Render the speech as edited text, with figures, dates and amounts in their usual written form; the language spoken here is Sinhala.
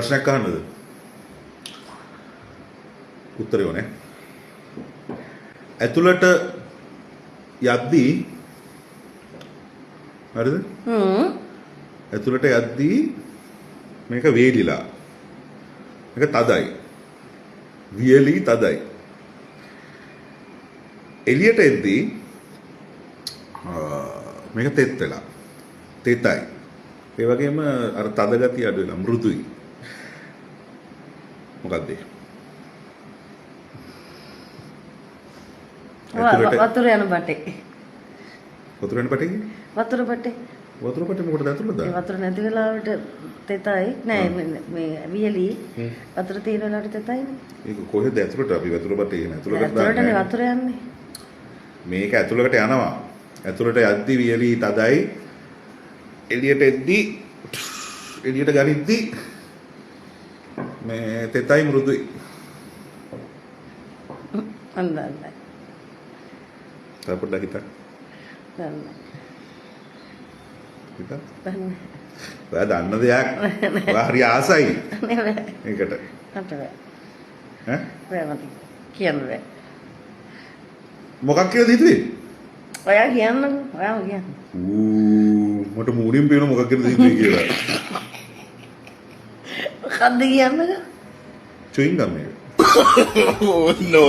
ප්‍රශ්නයක් අහන්නද? උත්තරය ඕනේ. ඇතුළට යද්දී හරිද? ඇතුළට යද්දී මේක වේලිලා. මේක තදයි. වියලි තදයි. එළියට එද්දී මේක තෙත් වෙලා. තෙතයි. ඒ වගේම අර තද ගතිය අඩු වෙලා මෘදුයි. මොකක්ද ඒ? වතුර යන බටේ. වතුර යන බටේ? වතුර බටේ. වතුර බටේ මොකටද ඇතුළට දාන්නේ? වතුර නැති වෙලාවට තෙතයි. නෑ මේ වියලි වතුර තියෙන වෙලාවට තෙතයිනේ. ඒක කොහෙද ඇතුළට අපි වතුර බටේ එන ඇතුළට ඇතුළටනේ වතුර යන්නේ. මේක ඇතුළකට යනවා. ඇතුළට යද්දි වියලි තදයි. එළියට එද්දි එළියට ගනිද්දි මේ තෙතයි මෘදුයි. අන්නයි. පොඩ්ඩක් හිතන්න. දන්නේ. හිතන්න. දන්නේ. ඔයා දන්න දෙයක්. ඔයා හරි ආසයි. නෑ. ඒකට. අත බෑ. ඈ? බෑ කියන්න බෑ. මොකක් කියලාද හිතුවේ? ඔයා කියන්නකෝ. ඔයාම කියන්න. මට මූණින් පේන මොකක් කියලාද හිතුවේ කියලා. මොකද්ද කියන්නකෝ? චුයින් ගම් එක. Oh, no.